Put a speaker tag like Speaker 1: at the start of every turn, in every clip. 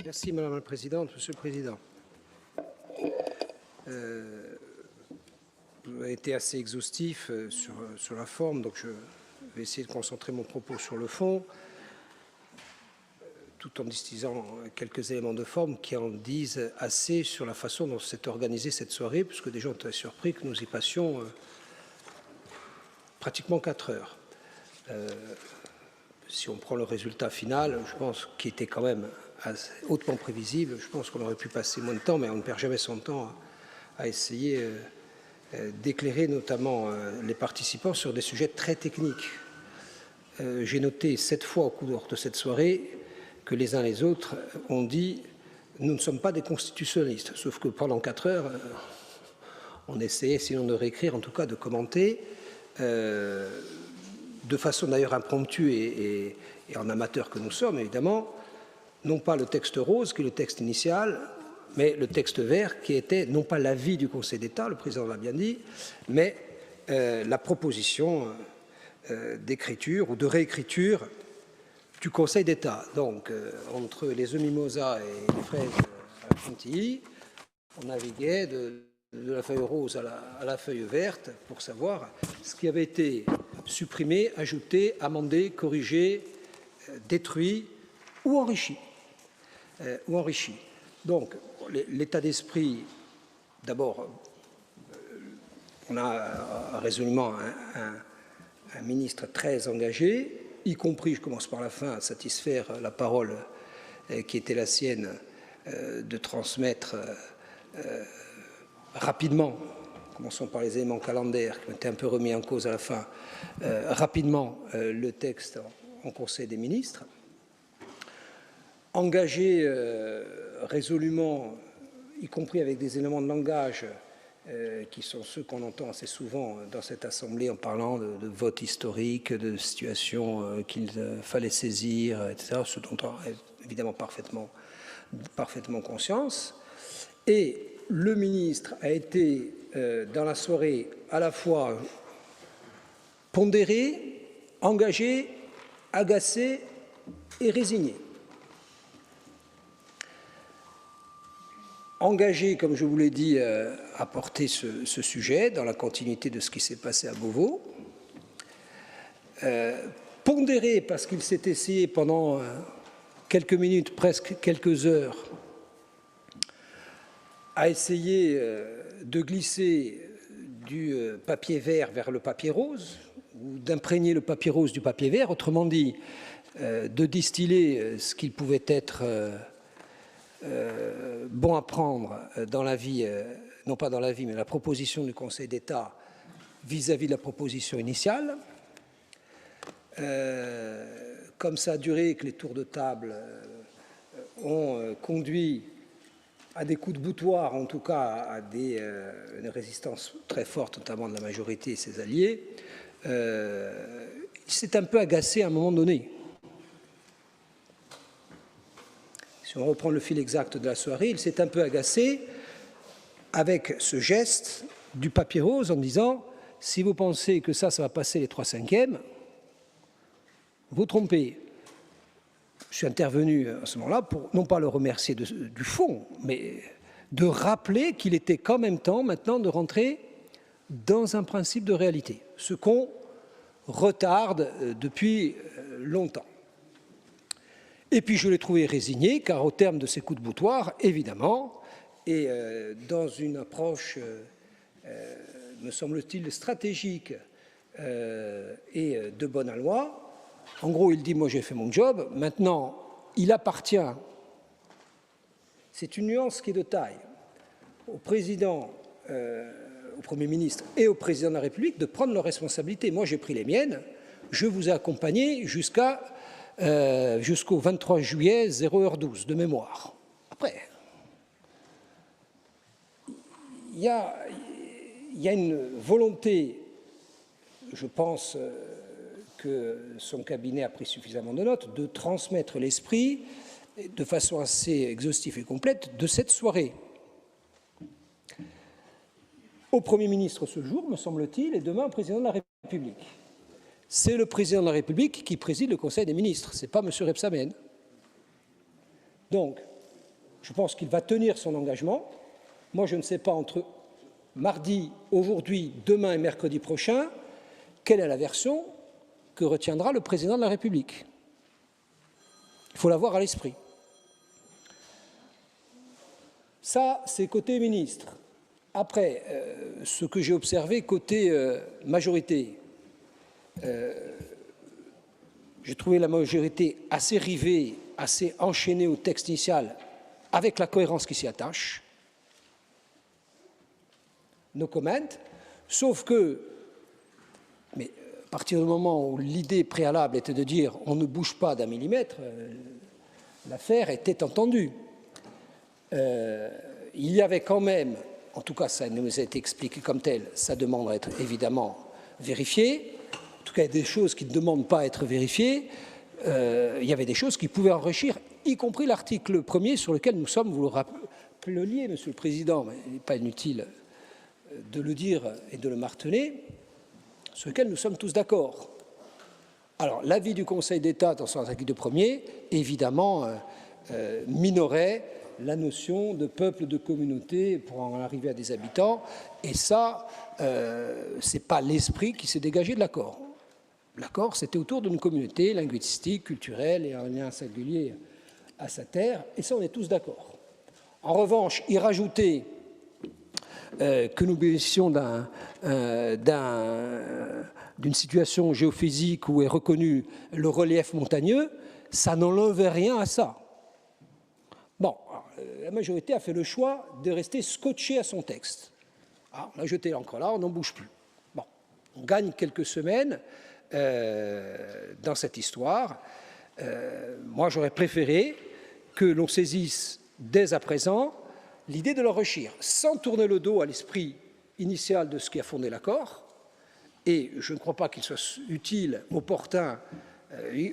Speaker 1: Merci Madame la Présidente. Monsieur le Président, vous avez été assez exhaustif sur la forme, donc je vais essayer de concentrer mon propos sur le fond, tout en distinguant quelques éléments de forme qui en disent assez sur la façon dont s'est organisée cette soirée, puisque des gens ont été surpris que nous y passions pratiquement 4 heures. Si on prend le résultat final, je pense qu'il était quand même hautement prévisible. Je pense qu'on aurait pu passer moins de temps, mais on ne perd jamais son temps à essayer d'éclairer notamment les participants sur des sujets très techniques. J'ai noté 7 fois au cours de cette soirée que les uns les autres ont dit « nous ne sommes pas des constitutionnalistes », sauf que pendant 4 heures, on essayait, sinon de réécrire, en tout cas de commenter, de façon d'ailleurs impromptue et en amateur que nous sommes, évidemment, non pas le texte rose, qui est le texte initial, mais le texte vert, qui était non pas l'avis du Conseil d'État, le président l'a bien dit, mais la proposition d'écriture ou de réécriture du Conseil d'État. Donc, entre les œufs mimosa et les fraises à Chantilly, on naviguait de la feuille rose à la feuille verte pour savoir ce qui avait été supprimé, ajouté, amendé, corrigé, détruit ou enrichi. Donc, l'état d'esprit, d'abord, on a résolument un ministre très engagé, y compris, je commence par la fin, à satisfaire la parole qui était la sienne, de transmettre rapidement, commençons par les éléments calendaires qui ont été un peu remis en cause à la fin, rapidement le texte en Conseil des ministres, engagé résolument, y compris avec des éléments de langage qui sont ceux qu'on entend assez souvent dans cette Assemblée en parlant de vote historique, de situations qu'il fallait saisir, etc., ce dont on a évidemment parfaitement conscience. Et le ministre a été, dans la soirée, à la fois pondéré, engagé, agacé et résigné. Engagé, comme je vous l'ai dit, à porter ce sujet dans la continuité de ce qui s'est passé à Beauvau. Pondéré parce qu'il s'est essayé pendant quelques minutes, presque quelques heures, à essayer de glisser du papier vert vers le papier rose, ou d'imprégner le papier rose du papier vert, autrement dit, de distiller ce qu'il pouvait être bon à prendre dans la vie, non pas dans la vie, mais la proposition du Conseil d'État vis-à-vis de la proposition initiale. Comme ça a duré, que les tours de table ont conduit à des coups de boutoir, en tout cas à une résistance très forte, notamment de la majorité et ses alliés, il s'est un peu agacé à un moment donné. Si on reprend le fil exact de la soirée, il s'est un peu agacé avec ce geste du papier rose en disant « si vous pensez que ça va passer les 3/5, vous trompez ». Je suis intervenu à ce moment-là pour non pas le remercier du fond, mais de rappeler qu'il était quand même temps maintenant de rentrer dans un principe de réalité, ce qu'on retarde depuis longtemps. Et puis je l'ai trouvé résigné, car au terme de ces coups de boutoir, évidemment, et dans une approche, me semble-t-il, stratégique et de bonne aloi, en gros, il dit « moi j'ai fait mon job, maintenant il appartient », c'est une nuance qui est de taille, au président, au Premier ministre et au président de la République de prendre leurs responsabilités. Moi j'ai pris les miennes, je vous ai accompagné jusqu'au 23 juillet 0h12 de mémoire. Après, il y a une volonté, je pense que son cabinet a pris suffisamment de notes, de transmettre l'esprit de façon assez exhaustive et complète de cette soirée. Au Premier ministre ce jour, me semble-t-il, et demain au Président de la République. C'est le Président de la République qui préside le Conseil des ministres, ce n'est pas M. Rebsamen. Donc, Je pense qu'il va tenir son engagement. Moi, je ne sais pas entre mardi, aujourd'hui, demain et mercredi prochain, quelle est la version que retiendra le président de la République. Il faut l'avoir à l'esprit. Ça, c'est côté ministre. Après, ce que j'ai observé côté majorité, j'ai trouvé la majorité assez rivée, assez enchaînée au texte initial, avec la cohérence qui s'y attache. No comment, sauf que, mais à partir du moment où l'idée préalable était de dire on ne bouge pas d'un millimètre, l'affaire était entendue. Il y avait quand même, en tout cas ça nous a été expliqué comme tel, ça demande à être évidemment vérifié. En tout cas, il y a des choses qui ne demandent pas à être vérifiées. Il y avait des choses qui pouvaient enrichir, y compris l'article 1er sur lequel nous sommes, vous le rappeliez, Monsieur le Président, mais il n'est pas inutile de le dire et de le marteler, sur lequel nous sommes tous d'accord. Alors, l'avis du Conseil d'État dans son article 1er, évidemment, minorait la notion de peuple, de communauté pour en arriver à des habitants, et ça, ce n'est pas l'esprit qui s'est dégagé de l'accord. L'accord, c'était autour d'une communauté linguistique, culturelle et un lien singulier à sa terre, et ça, on est tous d'accord. En revanche, y rajouter que nous bénéficions d'une situation géophysique où est reconnu le relief montagneux, ça n'enlève rien à ça. Bon, la majorité a fait le choix de rester scotché à son texte. Ah, on a jeté l'encre là, on n'en bouge plus. Bon, on gagne quelques semaines dans cette histoire. Moi, j'aurais préféré que l'on saisisse dès à présent l'idée de l'enrichir, sans tourner le dos à l'esprit initial de ce qui a fondé l'accord. Et je ne crois pas qu'il soit utile, opportun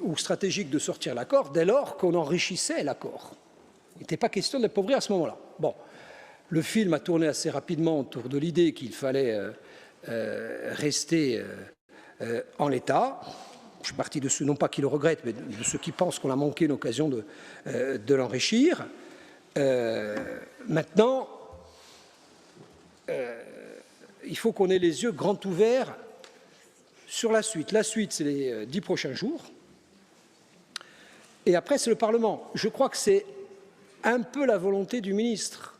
Speaker 1: ou stratégique de sortir l'accord dès lors qu'on enrichissait l'accord. Il n'était pas question d'appauvrir à ce moment-là. Bon, le film a tourné assez rapidement autour de l'idée qu'il fallait rester en l'état. Je suis parti de ceux, non pas qui le regrettent, mais de ceux qui pensent qu'on a manqué une occasion de l'enrichir. Maintenant, il faut qu'on ait les yeux grands ouverts sur la suite. La suite, c'est les 10 prochains jours. Et après, c'est le Parlement. Je crois que c'est un peu la volonté du ministre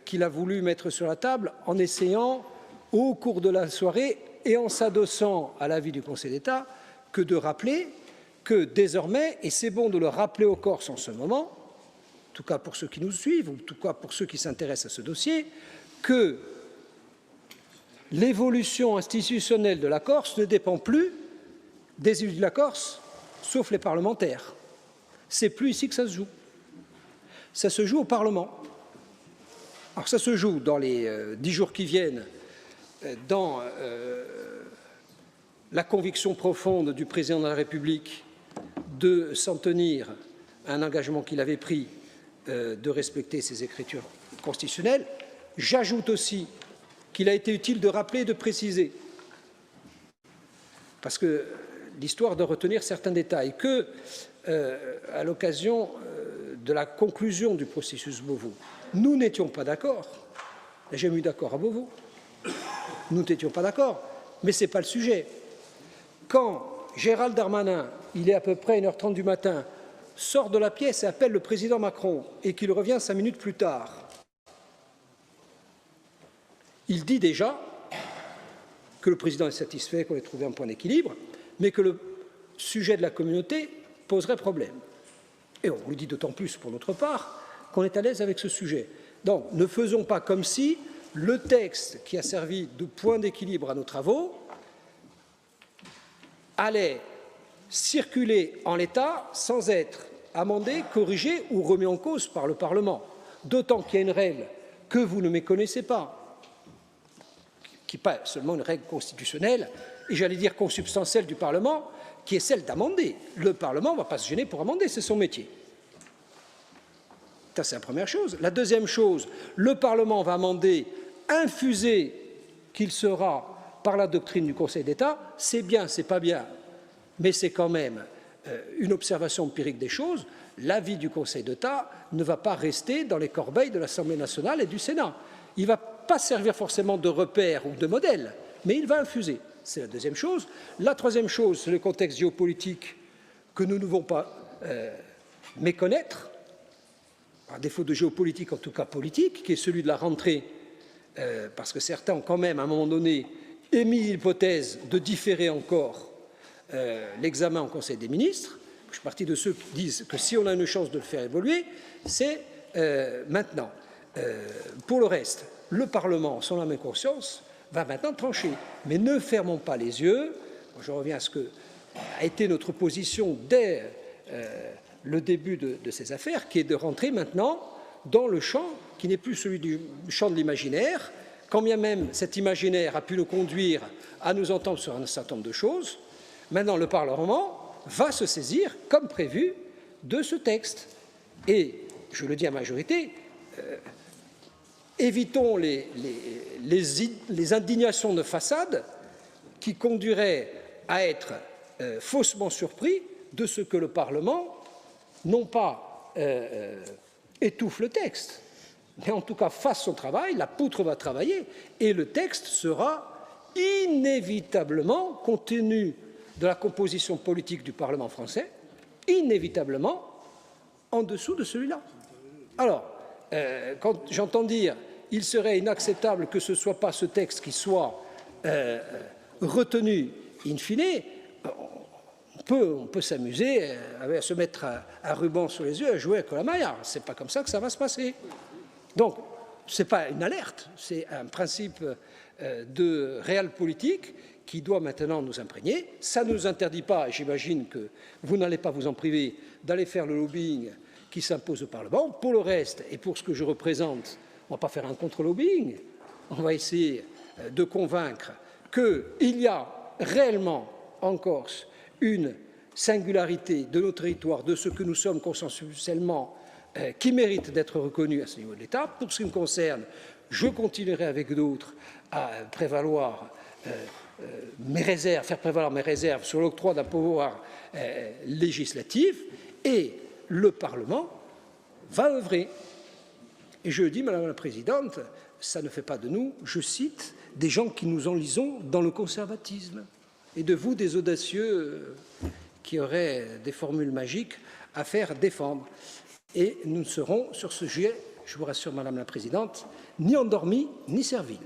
Speaker 1: qu'il a voulu mettre sur la table en essayant, au cours de la soirée et en s'adossant à l'avis du Conseil d'État, que de rappeler que désormais, et c'est bon de le rappeler aux Corses en ce moment, en tout cas pour ceux qui nous suivent, ou en tout cas pour ceux qui s'intéressent à ce dossier, que l'évolution institutionnelle de la Corse ne dépend plus des élus de la Corse, sauf les parlementaires. C'est plus ici que ça se joue. Ça se joue au Parlement. Alors ça se joue dans les 10 jours qui viennent, dans la conviction profonde du président de la République de s'en tenir à un engagement qu'il avait pris de respecter ses écritures constitutionnelles. J'ajoute aussi qu'il a été utile de rappeler et de préciser, parce que l'histoire de retenir certains détails, que à l'occasion de la conclusion du processus Beauvau, nous n'étions pas d'accord. Il n'y a jamais eu d'accord à Beauvau. Nous n'étions pas d'accord, mais ce n'est pas le sujet. Quand Gérald Darmanin, il est à peu près 1h30 du matin, sort de la pièce et appelle le président Macron et qu'il revient 5 minutes plus tard, il dit déjà que le président est satisfait, qu'on ait trouvé un point d'équilibre, mais que le sujet de la communauté poserait problème. Et on lui dit d'autant plus, pour notre part, qu'on est à l'aise avec ce sujet. Donc, ne faisons pas comme si le texte qui a servi de point d'équilibre à nos travaux allait circuler en l'état sans être amendé, corrigé ou remis en cause par le Parlement. D'autant qu'il y a une règle que vous ne méconnaissez pas, qui n'est pas seulement une règle constitutionnelle, et j'allais dire consubstantielle du Parlement, qui est celle d'amender. Le Parlement ne va pas se gêner pour amender, c'est son métier. Ça, c'est la première chose. La deuxième chose, le Parlement va amender, infusé qu'il sera par la doctrine du Conseil d'État. C'est bien, c'est pas bien, mais c'est quand même une observation empirique des choses. l'avis du Conseil d'État ne va pas rester dans les corbeilles de l'Assemblée nationale et du Sénat. Il ne va pas servir forcément de repère ou de modèle, mais il va infuser. C'est la deuxième chose. La troisième chose, c'est le contexte géopolitique que nous ne devons pas méconnaître, à défaut de géopolitique, en tout cas politique, qui est celui de la rentrée, parce que certains ont quand même, à un moment donné, émis l'hypothèse de différer encore l'examen au Conseil des ministres. Je suis parti de ceux qui disent que si on a une chance de le faire évoluer, c'est maintenant. Pour le reste, le Parlement, sans la même conscience, va maintenant trancher. Mais ne fermons pas les yeux. Je reviens à ce que a été notre position dès le début de ces affaires, qui est de rentrer maintenant dans le champ qui n'est plus celui du champ de l'imaginaire, quand bien même cet imaginaire a pu nous conduire à nous entendre sur un certain nombre de choses. Maintenant, le Parlement va se saisir, comme prévu, de ce texte. Et, je le dis à majorité, évitons les indignations de façade qui conduiraient à être faussement surpris de ce que le Parlement, non pas étouffe le texte, mais en tout cas fasse son travail, la poutre va travailler, et le texte sera inévitablement, compte tenu de la composition politique du Parlement français, inévitablement en dessous de celui-là. Alors, quand j'entends dire il serait inacceptable que ce ne soit pas ce texte qui soit retenu in fine, on peut s'amuser à se mettre un ruban sur les yeux, à jouer avec la maillard. Ce n'est pas comme ça que ça va se passer. Donc, ce n'est pas une alerte, c'est un principe de réel politique qui doit maintenant nous imprégner. Ça ne nous interdit pas, j'imagine que vous n'allez pas vous en priver, d'aller faire le lobbying qui s'impose au Parlement. Pour le reste, et pour ce que je représente, on ne va pas faire un contre-lobbying. On va essayer de convaincre qu'il y a réellement en Corse une singularité de nos territoires, de ce que nous sommes consensuellement, qui mérite d'être reconnu à ce niveau de l'État. Pour ce qui me concerne, je continuerai avec d'autres à prévaloir mes réserves, faire prévaloir mes réserves sur l'octroi d'un pouvoir législatif, et le Parlement va œuvrer. Et je dis, Madame la Présidente, ça ne fait pas de nous, je cite, des gens qui nous enlisons dans le conservatisme, et de vous, des audacieux qui auraient des formules magiques à faire défendre. Et nous ne serons sur ce sujet, je vous rassure, Madame la Présidente, ni endormis ni serviles.